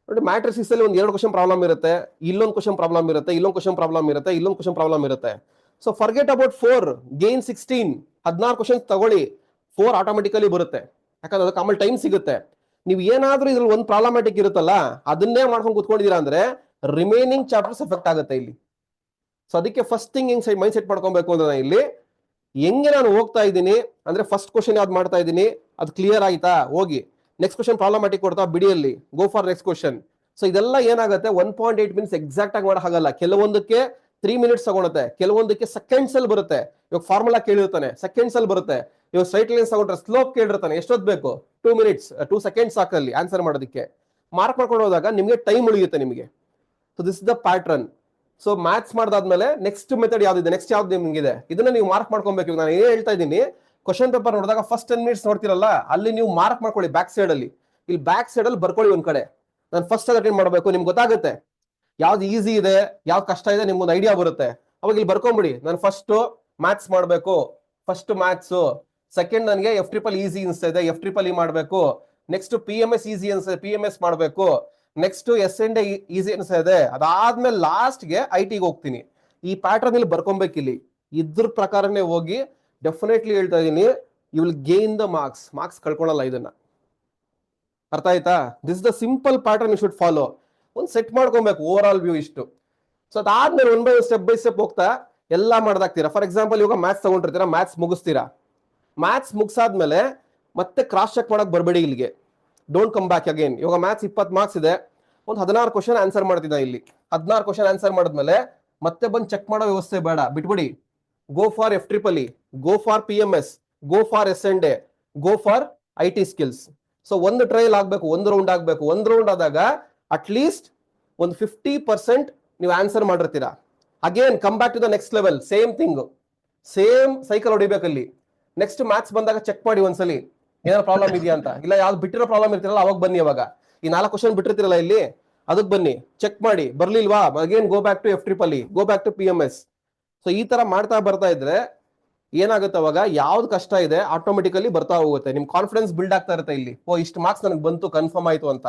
S1: ನೋಡಿ, ಮ್ಯಾಟ್ರಿಕ್ಸ್ ಅಲ್ಲಿ ಒಂದು 2 ಕ್ವಶನ್ ಪ್ರಾಬ್ಲಮ್ ಇರುತ್ತೆ, ಇಲ್ಲೊಂದು ಕ್ವಶನ್ ಪ್ರಾಬ್ಲಮ್ ಇರುತ್ತೆ, ಇಲ್ಲೊಂದು ಕ್ವಶನ್ ಪ್ರಾಬ್ಲಮ್ ಇರುತ್ತೆ, ಇಲ್ಲೊಂದು ಕ್ವಶನ್ ಪ್ರಾಬ್ಲಮ್ ಇರುತ್ತೆ. So forget about 4, gain 16, 16 question ತಗೊಳ್ಳಿ, 4 ಆಟೋಮೆಟಿಕಲಿ ಬರುತ್ತೆ. ಯಾಕಂದ್ರೆ ಅದಕ್ಕೆ ಆಮೇಲೆ ಟೈಮ್ ಸಿಗುತ್ತೆ. ನೀವು ಏನಾದ್ರೂ ಇದ್ರಲ್ಲಿ ಒಂದು ಪ್ರಾಬ್ಲಮ್ಯಾಟಿಕ್ ಇರುತ್ತಲ್ಲ, ಅದನ್ನೇ ಮಾಡ್ಕೊಂಡು ಕುತ್ಕೊಂಡಿದ್ದೀರಾ ಅಂದ್ರೆ ರಿಮೈನಿಂಗ್ ಚಾಪ್ಟರ್ಸ್ ಎಫೆಕ್ಟ್ ಆಗುತ್ತೆ ಇಲ್ಲಿ. ಸೊ ಅದಕ್ಕೆ ಫಸ್ಟ್ ಥಿಂಗ್ ಹೆಂಗ್ ಮೈಂಡ್ ಸೆಟ್ ಮಾಡ್ಕೊಬೇಕು ಅಂದ್ರೆ ಇಲ್ಲಿ ಹೆಂಗೆ ನಾನು ಹೋಗ್ತಾ ಇದ್ದೀನಿ ಅಂದ್ರೆ ಫಸ್ಟ್ ಕ್ವಶನ್ ಯಾವ್ದು ಮಾಡ್ತಾ ಇದ್ದೀನಿ ಅದು ಕ್ಲಿಯರ್ ಆಯ್ತಾ, ಹೋಗಿ ನೆಕ್ಸ್ಟ್ ಕ್ವಶನ್ ಪ್ರಾಬ್ಲಮ್ಯಾಟಿಕ್ ಕೊಡ್ತಾ ಬಿಡಿಯಲ್ಲಿ go for next question. So ಇದೆಲ್ಲ ಏನಾಗುತ್ತೆ 1.8 ಮಿನಿಟ್ಸ್ ಎಕ್ಸಾಕ್ಟ್ ಆಗಿ ಮಾಡೋಕ್ಕಾಗಲ್ಲ. ಕೆಲವೊಂದಕ್ಕೆ 3 ಮಿನಿಟ್ಸ್ ತಗೊಳುತ್ತೆ, ಕೆಲವೊಂದಕ್ಕೆ ಸೆಕೆಂಡ್ಸ್ ಅಲ್ಲಿ ಬರುತ್ತೆ. ಇವಾಗ ಫಾರ್ಮುಲಾ ಕೇಳಿರ್ತಾನೆ, ಸೆಕೆಂಡ್ಸ್ ಅಲ್ಲಿ ಬರುತ್ತೆ. ಇವಾಗ ಸ್ಟ್ರೈಟ್ ಲೈನ್ಸ್ ತಗೊಂಡ್ರೆ ಸ್ಲೋಪ್ ಕೇಳಿರ್ತಾನೆ, ಎಷ್ಟೊತ್ತು ಬೇಕು, 2 ಮಿನಿಟ್ಸ್ 2 ಸೆಕೆಂಡ್ಸ್ ಸಾಕಲ್ಲಿ ಆನ್ಸರ್ ಮಾಡೋದಕ್ಕೆ. ಮಾರ್ಕ್ ಮಾಡ್ಕೊಂಡು ಹೋದಾಗ ನಿಮಗೆ ಟೈಮ್ ಉಳಿಯುತ್ತೆ ನಿಮಗೆ. So this is the pattern. So maths ಮಾಡಿದಾದ್ಮೇಲೆ ನೆಕ್ಸ್ಟ್ ಮೆಥಡ್ ಯಾವ್ದಿದೆ, ನೆಕ್ಸ್ಟ್ ಯಾವ್ದು ನಿಮ್ಗಿದೆ, ಇದನ್ನ ನೀವು ಮಾರ್ಕ್ ಮಾಡ್ಕೊಬೇಕು. ನಾನು ಏನ್ ಹೇಳ್ತಾ ಇದ್ದೀನಿ, ಕ್ವಶನ್ ಪೇಪರ್ ನೋಡಿದಾಗ ಫಸ್ಟ್ 10 ಮಿನಿಟ್ಸ್ ನೋಡ್ತಿರಲ್ಲ, ಅಲ್ಲಿ ನೀವು ಮಾರ್ಕ್ ಮಾಡ್ಕೊಳ್ಳಿ ಬ್ಯಾಕ್ ಸೈಡ್ ಅಲ್ಲಿ. ಇಲ್ಲಿ ಬ್ಯಾಕ್ ಸೈಡ್ ಅಲ್ಲಿ ಬರ್ಕೊಳ್ಳಿ ಒಂದ್ ಕಡೆ, ನಾನು ಫಸ್ಟ್ ಅಟೆಂಡ್ ಮಾಡಬೇಕು, ನಿಮ್ಗೆ ಗೊತ್ತಾಗುತ್ತೆ ಯಾವ್ದು ಈಸಿ ಇದೆ ಯಾವ್ದು ಕಷ್ಟ ಇದೆ, ನಿಮ್ಗೊಂದು ಐಡಿಯಾ ಬರುತ್ತೆ. ಅವಾಗ ಇಲ್ಲಿ ಬರ್ಕೊಂಬಿಡಿ, ನಾನು ಫಸ್ಟ್ ಮ್ಯಾಥ್ಸ್ ಮಾಡಬೇಕು, ಫಸ್ಟ್ ಮ್ಯಾಥ್ಸ್, ಸೆಕೆಂಡ್ ನನಗೆ F-triple ಈಸಿ ಅನ್ಸ್ತಾ ಇದೆ, F-triple ಮಾಡಬೇಕು, ನೆಕ್ಸ್ಟ್ PMS ಈಸಿ ಅನ್ಸ್ತಾ PMS ಮಾಡಬೇಕು, ನೆಕ್ಸ್ಟ್ S&A ಈಸಿ ಅನ್ಸ್ತಾ ಇದೆ, ಅದಾದ್ಮೇಲೆ ಲಾಸ್ಟ್ಗೆ IT ಹೋಗ್ತೀನಿ. ಈ ಪ್ಯಾಟರ್ನ್ ಇಲ್ಲಿ ಬರ್ಕೊಬೇಕು. ಇಲ್ಲಿ ಇದ್ರ ಪ್ರಕಾರನೇ ಹೋಗಿ ಡೆಫಿನೆಟ್ಲಿ ಹೇಳ್ತಾ ಇದೀನಿ, you will gain the marks ಕಳ್ಕೊಳ್ಳಲ್ಲ. ಇದನ್ನ ಅರ್ಥ ಆಯ್ತಾ? This the simple pattern you should follow. ಒಂದು ಸೆಟ್ ಮಾಡ್ಕೊಬೇಕು ಓವರ್ ಆಲ್ ವ್ಯೂ ಇಷ್ಟು. ಸೊ ಅದಾದ್ಮೇಲೆ ಒನ್ ಬೈ ಸ್ಟೆಪ್ ಹೋಗ್ತಾ ಎಲ್ಲ ಮಾಡ್ದಾಗ್ತೀರಾ. ಫಾರ್ ಎಕ್ಸಾಂಪಲ್ ಇವಾಗ ಮ್ಯಾಥ್ಸ್ ತಗೊಂಡಿರ್ತೀರಾ, ಮ್ಯಾಥ್ಸ್ ಮುಗಿಸ್ತೀರಾ, ಮ್ಯಾಥ್ಸ್ ಮುಗಿಸಾದ್ಮೇಲೆ ಮತ್ತೆ ಕ್ರಾಸ್ ಚೆಕ್ ಮಾಡಕ್ ಬರಬೇಡಿ ಇಲ್ಲಿಗೆ. Don't come back again. ಇವಾಗ ಮ್ಯಾಥ್ಸ್ 20 ಮಾರ್ಕ್ಸ್ ಇದೆ, ಒಂದು 16 ಕ್ವಶನ್ ಆನ್ಸರ್ ಮಾಡ್ತಿದ್ದ ಇಲ್ಲಿ. 16 ಕ್ವಶನ್ ಆನ್ಸರ್ ಮಾಡಿದ್ಮೇಲೆ ಮತ್ತೆ ಬಂದು ಚೆಕ್ ಮಾಡೋ ವ್ಯವಸ್ಥೆ ಬೇಡ, ಬಿಟ್ಬಿಡಿ. Go for F-triple, go for PMS, go for S&A, go for IT skills. So ಒಂದು ಟ್ರಯಲ್ ಆಗ್ಬೇಕು, ಒಂದು ರೌಂಡ್ ಆಗ್ಬೇಕು. ಒಂದು ರೌಂಡ್ ಆದಾಗ ಅಟ್ ಲೀಸ್ಟ್ ಒಂದು 50% ನೀವು ಆನ್ಸರ್ ಮಾಡಿರ್ತೀರಾ. Again come back to the next level, same thing, same cycle ಹೊಡಿಬೇಕಲ್ಲಿ. ನೆಕ್ಸ್ಟ್ ಮ್ಯಾಥ್ಸ್ ಬಂದಾಗ ಚೆಕ್ ಮಾಡಿ ಒಂದ್ಸಲಿ ಏನಾದ್ರು ಪ್ರಾಬ್ಲಮ್ ಇದೆಯಾ ಅಂತ. ಇಲ್ಲ ಯಾವ್ದು ಬಿಟ್ಟಿರೋ ಪ್ರಾಬ್ಲಮ್ ಇರ್ತಿರಲ್ಲ ಅವಾಗ ಬನ್ನಿ. ಅವಾಗ ಈ 4 ಕ್ವಶನ್ ಬಿಟ್ಟಿರ್ತಿರಲ್ಲ ಇಲ್ಲಿ, ಅದಕ್ಕೆ ಬನ್ನಿ, ಚೆಕ್ ಮಾಡಿ. ಬರ್ಲಿಲ್ವಾ, again go back to F-triple, go back to PMS. So ಈ ತರ ಮಾಡ್ತಾ ಬರ್ತಾ ಇದ್ರೆ ಏನಾಗುತ್ತೆ, ಅವಾಗ ಯಾವ್ದು ಕಷ್ಟ ಇದೆ ಆಟೋಮೆಟಿಕಲಿ ಬರ್ತಾ ಹೋಗುತ್ತೆ. ನಿಮ್ ಕಾನ್ಫಿಡೆನ್ಸ್ ಬಿಲ್ಡ್ ಆಗ್ತಾ ಇರುತ್ತೆ. ಇಲ್ಲಿ ಓ ಇಷ್ಟು ಮಾರ್ಕ್ಸ್ ನನಗೆ ಬಂತು, ಕನ್ಫರ್ಮ್ ಆಯ್ತು ಅಂತ.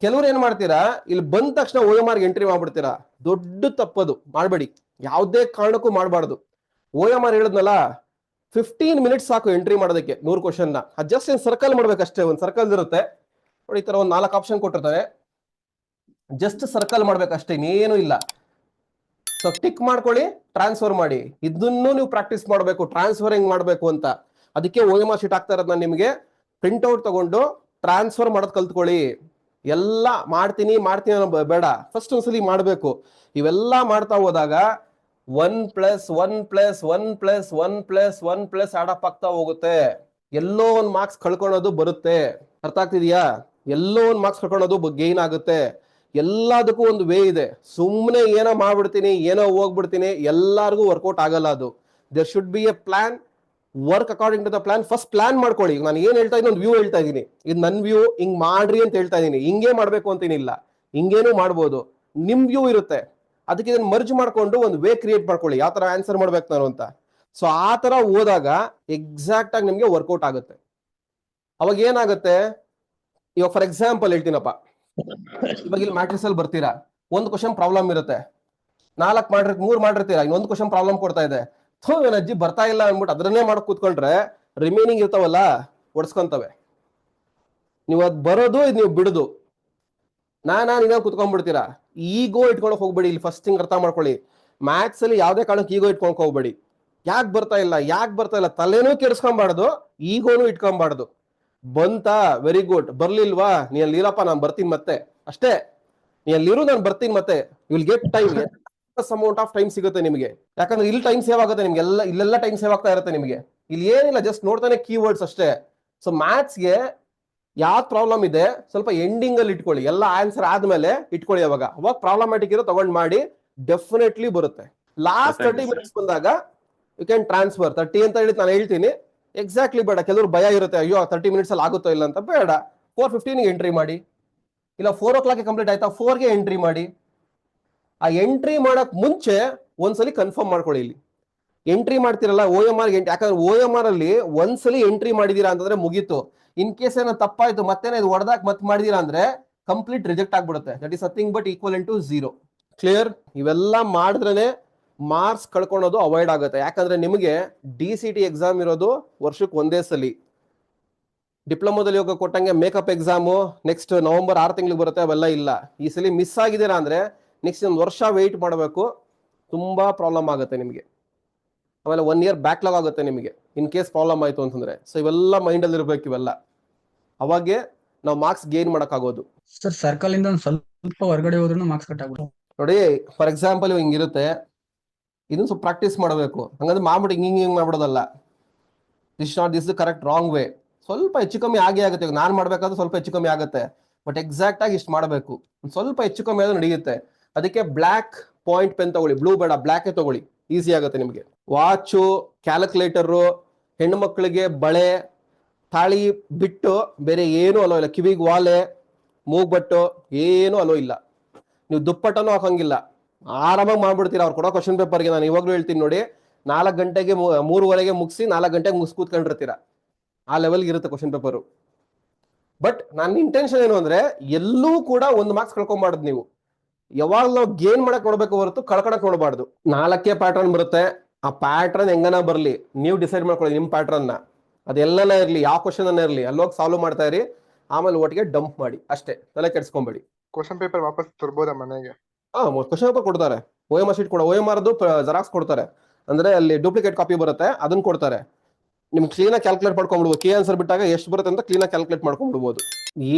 S1: ಕೆಲವ್ರು ಏನ್ ಮಾಡ್ತೀರಾ, ಇಲ್ಲಿ ಬಂದ ತಕ್ಷಣ OMR ಎಂಟ್ರಿ ಮಾಡ್ಬಿಡ್ತೀರಾ. ದೊಡ್ಡ ತಪ್ಪದು, ಮಾಡ್ಬೇಡಿ, ಯಾವುದೇ ಕಾರಣಕ್ಕೂ ಮಾಡಬಾರ್ದು. OMR ಹೇಳಿದ್ನಲ್ಲ 15 ಮಿನಿಟ್ಸ್ ಸಾಕು ಎಂಟ್ರಿ ಮಾಡೋದಕ್ಕೆ 100 ಕ್ವಶನ್ ನ. ಜಸ್ಟ್ ಏನ್ ಸರ್ಕಲ್ ಮಾಡ್ಬೇಕಷ್ಟೇ. ಒಂದು ಸರ್ಕಲ್ ಇರುತ್ತೆ ನೋಡಿ, ಈ ತರ ಒಂದು 4 ಆಪ್ಷನ್ ಕೊಟ್ಟಿರ್ತಾರೆ, ಜಸ್ಟ್ ಸರ್ಕಲ್ ಮಾಡ್ಬೇಕಷ್ಟೇ, ಇನ್ನೇನು ಇಲ್ಲ. ಸೊ ಟಿಕ್ ಮಾಡ್ಕೊಳ್ಳಿ, ಟ್ರಾನ್ಸ್ಫರ್ ಮಾಡಿ. ಇದನ್ನು ನೀವು ಪ್ರಾಕ್ಟೀಸ್ ಮಾಡಬೇಕು, ಟ್ರಾನ್ಸ್ಫರ್ ಹೆಂಗ್ ಮಾಡಬೇಕು ಅಂತ. ಅದಕ್ಕೆ OMR ಶೀಟ್ ಆಗ್ತಾ ಇರೋದು ನಾನು ನಿಮಗೆ. ಪ್ರಿಂಟ್ ಔಟ್ ತಗೊಂಡು ಟ್ರಾನ್ಸ್ಫರ್ ಮಾಡೋದು ಕಲ್ತ್ಕೊಳ್ಳಿ. ಎಲ್ಲ ಮಾಡ್ತೀನಿ ಅನ್ನೋ ಬೇಡ, ಫಸ್ಟ್ ಒಂದ್ಸಲಿ ಮಾಡಬೇಕು. ಇವೆಲ್ಲ ಮಾಡ್ತಾ ಹೋದಾಗ 1+1+1+1+1+ ಆಡಪ್ ಆಗ್ತಾ ಹೋಗುತ್ತೆ. ಎಲ್ಲೋ ಒಂದು ಮಾರ್ಕ್ಸ್ ಕಳ್ಕೊಳ್ಳೋದು ಬರುತ್ತೆ. ಅರ್ಥ ಆಗ್ತಿದ್ಯಾ? ಎಲ್ಲೋ ಒಂದು ಮಾರ್ಕ್ಸ್ ಕಳ್ಕೊಳ್ಳೋದು ಗೇನ್ ಆಗುತ್ತೆ. ಎಲ್ಲದಕ್ಕೂ ಒಂದು ವೇ ಇದೆ. ಸುಮ್ಮನೆ ಏನೋ ಮಾಡ್ಬಿಡ್ತೀನಿ, ಏನೋ ಹೋಗ್ಬಿಡ್ತೀನಿ, ಎಲ್ಲಾರ್ಗು ವರ್ಕೌಟ್ ಆಗಲ್ಲ ಅದು. There should be a plan, work according to the plan. First plan ಮಾಡ್ಕೊಳ್ಳಿ. ನಾನು ಏನ್ ಹೇಳ್ತಾ ಇದ್ದೀನಿ, ಒಂದು ವ್ಯೂ ಹೇಳ್ತಾ ಇದ್ದೀನಿ, ಇದು ನನ್ನ ವ್ಯೂ, ಹಿಂಗ್ ಮಾಡ್ರಿ ಅಂತ ಹೇಳ್ತಾ ಇದ್ದೀನಿ. ಹಿಂಗೇ ಮಾಡ್ಬೇಕು ಅಂತೇನಿಲ್ಲ, ಹಿಂಗೇನು ಮಾಡ್ಬೋದು. ನಿಮ್ ವ್ಯೂ ಇರುತ್ತೆ, ಅದಕ್ಕೆ ಇದನ್ನ ಮರ್ಜ್ ಮಾಡ್ಕೊಂಡು ಒಂದು ವೇ ಕ್ರಿಯೇಟ್ ಮಾಡ್ಕೊಳ್ಳಿ, ಯಾವ ತರ ಆನ್ಸರ್ ಮಾಡ್ಬೇಕು ನಾನು ಅಂತ. ಸೊ ಆ ತರ ಹೋದಾಗ ಎಕ್ಸಾಕ್ಟ್ ಆಗಿ ನಿಮ್ಗೆ ವರ್ಕೌಟ್ ಆಗುತ್ತೆ. ಅವಾಗ ಏನಾಗುತ್ತೆ, ಇವಾಗ ಫಾರ್ ಎಕ್ಸಾಂಪಲ್ ಹೇಳ್ತೀನಪ್ಪ, ಇವಾಗ ಇಲ್ಲಿ ಮ್ಯಾಟ್ರಿಕ್ಸ್ ಅಲ್ಲಿ ಬರ್ತೀರಾ, ಒಂದು ಕ್ವಶನ್ ಪ್ರಾಬ್ಲಮ್ ಇರುತ್ತೆ, 3 ಮಾಡಿರ್ತೀರಾ, ಇನ್ನೊಂದು ಕ್ವಶನ್ ಪ್ರಾಬ್ಲಮ್ ಕೊಡ್ತಾ ಇದೆ, ಅಜ್ಜಿ ಬರ್ತಾ ಇಲ್ಲ ಅನ್ಬಿಟ್ಟು ಅದನ್ನೇ ಮಾಡಕ್ ಕೂತ್ಕೊಂಡ್ರೆ ರಿಮೈನಿಂಗ್ ಇರ್ತಾವಲ್ಲ ಒಡ್ಸ್ಕೊಂತವೆ. ನೀವು ಅದ್ ಬರೋದು, ಇದು ನೀವು ಬಿಡುದು, ಇನ್ನ ಕುತ್ಕೊಂಡ್ಬಿಡ್ತೀರಾ. ಈಗೋ ಇಟ್ಕೊಳಕ್ ಹೋಗ್ಬೇಡಿ. ಇಲ್ಲಿ ಫಸ್ಟ್ ಥಿಂಗ್ ಅರ್ಥ ಮಾಡ್ಕೊಳ್ಳಿ, ಮ್ಯಾಥ್ಸ್ ಅಲ್ಲಿ ಯಾವ್ದೇ ಕಾರಣಕ್ಕೆ ಈಗೋ ಇಟ್ಕೊಳಕ್ ಹೋಗ್ಬೇಡಿ. ಯಾಕೆ ಬರ್ತಾ ಇಲ್ಲ ತಲೆನೂ ಕೆಡಿಸ್ಕೊಂಬಾರ್ದು, ಈಗೋನು ಇಟ್ಕೊಂಬಾರ್ದು. ಬಂತಾ ವೆರಿ ಗುಡ್, ಬರ್ಲಿಲ್ವಾ ನೀ ಅಲ್ಲಿ ಇರಪ್ಪ, ನಾನು ಬರ್ತೀನಿ ಮತ್ತೆ, ಅಷ್ಟೇ. ನೀ ಅಲ್ಲಿರು, ನಾನು ಬರ್ತೀನಿ ಮತ್ತೆ. You will get time, amount of time ಸಿಗುತ್ತೆ ನಿಮಗೆ. ಯಾಕಂದ್ರೆ ಇಲ್ಲಿ ಟೈಮ್ ಸೇವ್ ಆಗುತ್ತೆ ನಿಮ್ಗೆ, ಇಲ್ಲೆಲ್ಲ ಟೈಮ್ ಸೇವ್ ಆಗ್ತಾ ಇರುತ್ತೆ ನಿಮಗೆ. ಇಲ್ಲಿ ಏನಿಲ್ಲ, ಜಸ್ಟ್ ನೋಡ್ತಾನೆ ಕೀವರ್ಡ್ಸ್ ಅಷ್ಟೇ. ಸೊ ಮ್ಯಾಥ್ಸ್ಗೆ ಯಾವ್ದು ಪ್ರಾಬ್ಲಮ್ ಇದೆ ಸ್ವಲ್ಪ ಎಂಡಿಂಗ್ ಅಲ್ಲಿ ಇಟ್ಕೊಳ್ಳಿ, ಎಲ್ಲ ಆನ್ಸರ್ ಆದ್ಮೇಲೆ ಇಟ್ಕೊಳ್ಳಿ. ಅವಾಗ ಪ್ರಾಬ್ಲಮ್ಯಾಟಿಕ್ ಇರೋ ತಗೊಂಡ್ ಮಾಡಿ, ಡೆಫಿನೆಟ್ಲಿ ಬರುತ್ತೆ. ಲಾಸ್ಟ್ 30 ಮಿನಿಟ್ಸ್ ಬಂದಾಗ ಯು ಕ್ಯಾನ್ ಟ್ರಾನ್ಸ್ಫರ್. 30 ಅಂತ ಹೇಳಿ ನಾನು ಹೇಳ್ತೀನಿ, ಎಕ್ಸಾಕ್ಟ್ಲಿ ಬೇಡ. ಕೆಲವರು ಭಯ ಇರುತ್ತೆ, ಅಯ್ಯೋ 30 ಮಿನಿಟ್ಸ್ ಅಲ್ಲಿ ಆಗುತ್ತೋ ಇಲ್ಲ ಅಂತ. ಬೇಡ, 4:15 ಎಂಟ್ರಿ ಮಾಡಿ, ಇಲ್ಲ 4 o'clock ಕಂಪ್ಲೀಟ್ ಆಯ್ತಾ 4ಗೆ ಎಂಟ್ರಿ ಮಾಡಿ. ಆ ಎಂಟ್ರಿ ಮಾಡಕ್ ಮುಂಚೆ ಒಂದ್ಸಲಿ ಕನ್ಫರ್ಮ್ ಮಾಡ್ಕೊಳ್ಳಿ. ಇಲ್ಲಿ ಎಂಟ್ರಿ ಮಾಡ್ತಿರಲ್ಲ OMR, ಯಾಕಂದ್ರೆ OMR ಅಲ್ಲಿ ಒಂದ್ಸಲಿ ಎಂಟ್ರಿ ಮಾಡಿದೀರಾ ಅಂತಂದ್ರೆ ಮುಗೀತು. ಇನ್ ಕೇಸ್ ಏನೋ ತಪ್ಪಾಯ್ತು ಮತ್ತೇನ ಇದು ಹೊಡೆದಾಕ್ ಮತ್ತೆ ಮಾಡಿದೀರಾ ಅಂದ್ರೆ ಕಂಪ್ಲೀಟ್ ರಿಜೆಕ್ಟ್ ಆಗ್ಬಿಡುತ್ತೆ. That is nothing but equal to 0. Clear? ಇವೆಲ್ಲ ಮಾಡಿದ್ರೇನೆ ಮಾರ್ಕ್ಸ್ ಕಳ್ಕೊಳೋದು ಅವಾಯ್ಡ್ ಆಗುತ್ತೆ. ಯಾಕಂದ್ರೆ ನಿಮಗೆ DCT ಎಕ್ಸಾಮ್ ಇರೋದು ವರ್ಷಕ್ಕೆ ಒಂದೇ ಸಲಿ. ಡಿಪ್ಲೊಮೋದಲ್ಲಿ ಹೋಗೋ ಕೊಟ್ಟಂಗೆ ಮೇಕಪ್ ಎಕ್ಸಾಮು ನೆಕ್ಸ್ಟ್ ನವೆಂಬರ್ 6 ತಿಂಗಳಿಗೆ ಬರುತ್ತೆ, ಅವೆಲ್ಲ ಇಲ್ಲ. ಈ ಸಲ ಮಿಸ್ ಆಗಿದ್ದೀರಾ ಅಂದ್ರೆ ನೆಕ್ಸ್ಟ್ ಒಂದು ವರ್ಷ ವೆಯ್ಟ್ ಮಾಡಬೇಕು, ತುಂಬಾ ಪ್ರಾಬ್ಲಮ್ ಆಗುತ್ತೆ ನಿಮಗೆ. ಆಮೇಲೆ 1 ಇಯರ್ ಬ್ಯಾಕ್ಲಾಗ್ ಆಗುತ್ತೆ ನಿಮಗೆ ಇನ್ ಕೇಸ್ ಪ್ರಾಬ್ಲಮ್ ಆಯ್ತು ಅಂತಂದ್ರೆ. ಸೊ ಇವೆಲ್ಲ ಮೈಂಡಲ್ಲಿ ಇರಬೇಕು. ಇವೆಲ್ಲ ಅವಾಗೆ ನಾವು ಮಾರ್ಕ್ಸ್ ಗೇನ್ ಮಾಡೋಕ್ಕಾಗೋದು.
S3: ಸರ್ ಸರ್ಕಲ್ ಇಂದ ಒಂದ್ ಸ್ವಲ್ಪ ಹೊರಗಡೆ ಹೋದ್ರೂ ಮಾರ್ಕ್ಸ್ ಕಟ್ ಆಗ್ಬಿಡುತ್ತೆ
S1: ನೋಡಿ. ಫಾರ್ ಎಕ್ಸಾಂಪಲ್ ಹಿಂಗಿರುತ್ತೆ, ಇದನ್ನ ಸ್ವಲ್ಪ ಪ್ರಾಕ್ಟೀಸ್ ಮಾಡಬೇಕು. ಹಂಗಂದ್ರೆ ಮಾಡ್ಬಿಟ್ಟು ಹಿಂಗ್ ಮಾಡ್ಬಿಡೋದಲ್ಲ. This correct, wrong way. ಸ್ವಲ್ಪ ಹೆಚ್ಚು ಕಮ್ಮಿ ಆಗೇ ಆಗುತ್ತೆ. ನಾನು ಮಾಡ್ಬೇಕಾದ್ರೆ ಸ್ವಲ್ಪ ಹೆಚ್ಚು ಕಮ್ಮಿ ಆಗುತ್ತೆ, ಬಟ್ ಎಕ್ಸಾಕ್ಟ್ ಆಗಿ ಇಷ್ಟು ಮಾಡಬೇಕು. ಸ್ವಲ್ಪ ಹೆಚ್ಚು ಕಮ್ಮಿ ಆದ್ರೂ ನಡೆಯುತ್ತೆ. ಅದಕ್ಕೆ ಬ್ಲ್ಯಾಕ್ ಪಾಯಿಂಟ್ ಪೆನ್ ತಗೊಳ್ಳಿ, ಬ್ಲೂ ಬೇಡ, ಬ್ಲ್ಯಾಕೇ ತಗೊಳ್ಳಿ, ಈಸಿ ಆಗುತ್ತೆ ನಿಮಗೆ. ವಾಚು, ಕ್ಯಾಲ್ಕುಲೇಟರು, ಹೆಣ್ಣು ಮಕ್ಕಳಿಗೆ ಬಳೆ, ತಾಳಿ ಬಿಟ್ಟು ಬೇರೆ ಏನು ಅಲೋ ಇಲ್ಲ. ಕಿವಿಗೆ ವಾಲೆ, ಮೂಗ್ಬಟ್ಟು ಏನು ಅಲೋ ಇಲ್ಲ. ನೀವು ದುಪ್ಪಟ್ಟನೂ ಹಾಕಂಗಿಲ್ಲ, ಆರಾಮಾಗಿ ಮಾಡ್ಬಿಡ್ತೀರಾ. ಅವ್ರು ಕೊಡೋ ಕ್ವಶನ್ ಪೇಪರ್ಗೆ ನಾನು ಇವಾಗಲೂ ಹೇಳ್ತೀನಿ ನೋಡಿ, 4 ಗಂಟೆಗೆ 3:15 ಮುಗಿಸಿ 4 ಗಂಟೆಗೆ ಮುಗಿಸ್ ಕೂತ್ಕೊಂಡಿರ್ತೀರಾ. ಆ ಲೆವೆಲ್ಗೆ ಇರುತ್ತೆ ಕ್ವಶನ್ ಪೇಪರು. ಬಟ್ ನನ್ನ ಇಂಟೆನ್ಷನ್ ಏನು ಅಂದ್ರೆ ಎಲ್ಲೂ ಕೂಡ 1 ಮಾರ್ಕ್ಸ್ ಕಳ್ಕೊಂಬಾರ್ದು. ನೀವು ಯಾವಾಗ ನಾವು ಗೇನ್ ಮಾಡಕ್ ನೋಡ್ಬೇಕು ಹೊರತು ಕಳ್ಕೊಳಕ್ ನೋಡಬಾರ್ದು. 4 ಪ್ಯಾಟರ್ನ್ ಬರುತ್ತೆ. ಆ ಪ್ಯಾಟರ್ನ್ ಹೆಂಗನ ಬರ್ಲಿ, ನೀವು ಡಿಸೈಡ್ ಮಾಡ್ಕೊಳ್ಳಿ ನಿಮ್ಮ ಪ್ಯಾಟರ್ನ್ನ. ಅದೆಲ್ಲನ ಇರಲಿ, ಯಾವ ಕ್ವಶನ್ ಅನ್ನ ಇರಲಿ, ಅಲ್ಲೋಗಿ ಸಾಲ್ವ್ ಮಾಡ್ತಾ ಇರಿ. ಆಮೇಲೆ ಒಟ್ಟಿಗೆ ಡಂಪ್ ಮಾಡಿ ಅಷ್ಟೇ, ತಲೆ ಕೆಡ್ಸ್ಕೊಂಬೇಡಿ.
S4: ಕ್ವಶನ್ ಪೇಪರ್ ವಾಪಸ್ ತರ್ಬೋದಾ ಮನೆಗೆ?
S1: ಕ್ವಶನ್ ಪೇಪರ್ ಕೊಡ್ತಾರೆ. OMR ಶೀಟ್ ಕೊಡ, OMRದು ಜೆರಾಕ್ಸ್ ಕೊಡ್ತಾರೆ. ಅಂದ್ರೆ ಅಲ್ಲಿ ಡೂಪ್ಲಿಕೇಟ್ ಕಾಪಿ ಬರುತ್ತೆ, ಅದನ್ನ ಕೊಡ್ತಾರೆ. ನಿಮ್ಗೆ ಕ್ಲೀನಾಗಿ ಕ್ಯಾಲ್ಕುಲೇಟ್ ಮಾಡ್ಕೊಂಡ್ಬಿಡ್ಬೋದು. ಕೀ ಆನ್ಸರ್ ಬಿಟ್ಟಾಗ ಎಷ್ಟು ಬರುತ್ತೆ ಅಂತ ಕ್ಲೀನಾಗಿ ಕ್ಯಾಲ್ಕುಲೇಟ್ ಮಾಡ್ಕೊಂಡ್ಬಿಡ್ಬೋದು.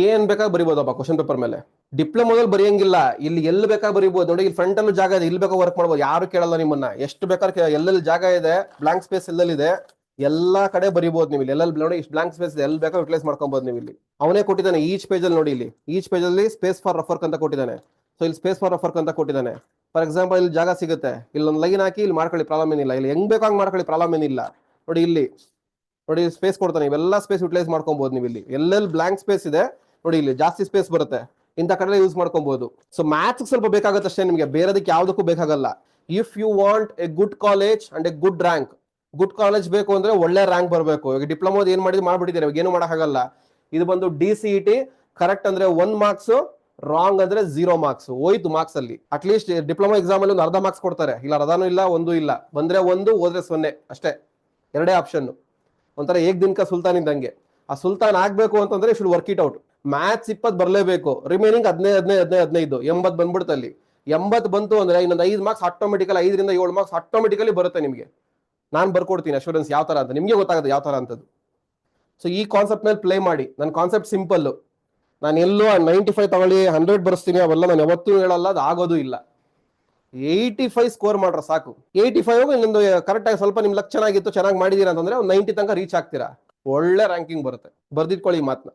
S1: ಏನ್ ಬೇಕಾಗಿ ಬರಿಬೋದಪ್ಪ ಕ್ವಶನ್ ಪೇಪರ್ ಮೇಲೆ. ಡಿಪ್ಲೊಮೋದಲ್ಲಿ ಬರೆಯಂಗಿಲ್ಲ, ಇಲ್ಲಿ ಎಲ್ಲಿ ಬೇಕಾಗಿ ಬರಿಬೋದು. ನೋಡಿ, ಇಲ್ಲಿ ಫ್ರಂಟ್ ಅಲ್ಲೂ ಜಾಗ ಇದೆ, ಇಲ್ಲಿ ಬೇಕಾಗಿ ವರ್ಕ್ ಮಾಡ್ಬೋದು. ಯಾರು ಕೇಳಲ್ಲ ನಿಮ್ಮನ್ನ. ಎಷ್ಟು ಬೇಕಾದ್ರೆ ಎಲ್ಲೆಲ್ಲಿ ಜಾಗ ಇದೆ, ಬ್ಲಾಂಕ್ ಸ್ಪೇಸ್ ಎಲ್ಲೆಲ್ಲಿದೆ, ಎಲ್ಲಾ ಕಡೆ ಬರಿಬೋದು ನೀವು. ಇಲ್ಲಿ ಎಲ್ಲೆಲ್ಲಿ ನೋಡಿ ಇಷ್ಟು ಬ್ಲಾಂಕ್ ಸ್ಪೇಸ್ ಇದೆ, ಎಲ್ಲಿ ಬೇಕಾದ್ರೆ ಯುಟಿಲೈಸ್ ಮಾಡ್ಕೊಬೋದು ನೀವು. ಇಲ್ಲಿ ಅವನೇ ಕೊಟ್ಟಿದ್ದಾನೆ ಈಚ್ ಪೇಜ್ ಅಲ್ಲಿ. ನೋಡಿ, ಇಲ್ಲಿ ಈಚ್ ಪೇಜ್ ಅಲ್ಲಿ ಸ್ಪೇಸ್ ಫಾರ್ ರೆಫರ್ ಅಂತ ಕೊಟ್ಟಿದ್ದಾನೆ. ಸೊ ಇಲ್ಲಿ ಸ್ಪೇಸ್ ಫಾರ್ ರೆಫರ್ ಅಂತ ಕೊಟ್ಟಿದ್ದಾನೆ. ಫಾರ್ ಎಕ್ಸಾಂಪಲ್ ಇಲ್ಲಿ ಜಾಗ ಸಿಗುತ್ತೆ, ಇಲ್ಲೊಂದು ಲೈನ್ ಹಾಕಿ ಇಲ್ಲಿ ಮಾಡ್ಕೊಳ್ಳಿ, ಪ್ರಾಬ್ಲಮ್ ಏನಿಲ್ಲ. ಇಲ್ಲಿ ಹೆಂಗ್ ಬೇಕಾಗಿ ಮಾಡ್ಕೊಳ್ಳಿ, ಪ್ರಾಬ್ಲಮ್ ಏನಿಲ್ಲ. ನೋಡಿ ಇಲ್ಲಿ ನೋಡಿ ಸ್ಪೇಸ್ ಕೊಡ್ತಾನೆ, ಇವೆಲ್ಲ ಸ್ಪೇಸ್ ಯುಟಿಲೈಸ್ ಮಾಡ್ಕೊಬಹುದು ನೀವು. ಇಲ್ಲಿ ಎಲ್ಲೆಲ್ಲಿ ಬ್ಲಾಂಕ್ ಸ್ಪೇಸ್ ಇದೆ ನೋಡಿ, ಇಲ್ಲಿ ಜಾಸ್ತಿ ಸ್ಪೇಸ್ ಬರುತ್ತೆ, ಇಂಥ ಕಡೆ ಯೂಸ್ ಮಾಡ್ಕೊಬಹುದು. ಸೊ ಮ್ಯಾಥ್ಸ್ ಸ್ವಲ್ಪ ಬೇಕಾಗುತ್ತೆ ಅಷ್ಟೇ ನಿಮಗೆ, ಬೇರೆದಕ್ಕೆ ಯಾವುದಕ್ಕೂ ಬೇಕಾಗಲ್ಲ. If you want a good college and a good rank, good college ಬೇಕು ಅಂದ್ರೆ ಒಳ್ಳೆ ರ್ಯಾಂಕ್ ಬರಬೇಕು. ಈಗ ಡಿಪ್ಲೊಮೋದ್ ಏನ್ ಮಾಡಿದ್ರು ಮಾಡ್ಬಿಟ್ಟಿದ್ದಾರೆ, ಇವಾಗ ಏನು ಮಾಡೋಕ್ಕಾಗಲ್ಲ. ಇದು ಬಂದು DCET ಕರೆಕ್ಟ್ ಅಂದ್ರೆ 1 ಮಾರ್ಕ್ಸ್, ರಾಂಗ್ ಅಂದ್ರೆ 0 ಮಾರ್ಕ್ಸ್. ಹೋಯ್ತು ಮಾರ್ಕ್ಸ್ ಅಲ್ಲಿ. ಅಟ್ಲೀಸ್ಟ್ ಡಿಪ್ಲೊಮಾ ಎಕ್ಸಾಮ್ ಅಲ್ಲಿ ಒಂದು ಅರ್ಧ ಮಾರ್ಕ್ಸ್ ಕೊಡ್ತಾರೆ. ಇಲ್ಲ ಅರ್ಧನೂ ಇಲ್ಲ, ಒಂದು ಇಲ್ಲ. ಬಂದ್ರೆ 1, ಹೋದ್ರೆ 0 ಅಷ್ಟೇ. ಎರಡೇ ಆಪ್ಷನ್. ಒಂಥರ ದಿನಕ ಸುಲ್ತಾನ್ ಇದ್ದಂಗೆ. ಆ ಸುಲ್ತಾನ್ ಆಗ್ಬೇಕು ಅಂತಂದ್ರೆ should work it out. Maths 20 ಬರಲೇಬೇಕು, ರಿಮೈನಿಂಗ್ 15 80 ಬಂದ್ಬಿಡುತ್ತೆ. ಅಲ್ಲಿ 80 ಬಂತು ಅಂದ್ರೆ ಇನ್ನೊಂದು 5 ಮಾರ್ಕ್ಸ್ ಆಟೋಮೆಟಿಕಲ್, 5 ರಿಂದ 7 ಮಾರ್ಕ್ಸ್ ಆಟೋಮೆಟಿಕಲಿ ಬರುತ್ತೆ ನಿಮಗೆ. ನಾನು ಬರ್ಕೊಡ್ತೀನಿ ಅಶ್ಯೂರೆನ್ಸ್ ಯಾವ ತರ ಅಂತ, ನಿಮ್ಗೆ ಗೊತ್ತಾಗುತ್ತೆ ಯಾವ ತರ ಅಂತದ್ದು. ಸೊ ಈ ಕಾನ್ಸೆಪ್ಟ್ ಮೇಲೆ ಪ್ಲೇ ಮಾಡಿ. ನನ್ನ ಕಾನ್ಸೆಪ್ಟ್ ಸಿಂಪಲ್. ನಾನು ಎಲ್ಲೋ 95 ತಗೊಳ್ಳಿ 100 ಬರ್ಸ್ತೀನಿ, ಅವೆಲ್ಲ ನಾನು ಯಾವತ್ತೂ ಹೇಳಲ್ಲ, ಅದು ಆಗೋದು ಇಲ್ಲ. 85 ಸ್ಕೋರ್ ಮಾಡ್ರೆ ಸಾಕು. 85 ಇನ್ನೊಂದು ಕರೆಕ್ಟ್ ಆಗಿ ಸ್ವಲ್ಪ ನಿಮ್ ಲಕ್ ಚೆನ್ನಾಗಿತ್ತು, ಚೆನ್ನಾಗಿ ಮಾಡಿದೀರಾ ಅಂತಂದ್ರೆ ಒಂದು 90 ತನಕ ರೀಚ್ ಆಗ್ತೀರಾ. ಒಳ್ಳೆ ರ್ಯಾಂಕಿಂಗ್ ಬರುತ್ತೆ. ಬರ್ದಿಟ್ಕೊಳ್ಳಿ ಈ ಮಾತನ್ನ.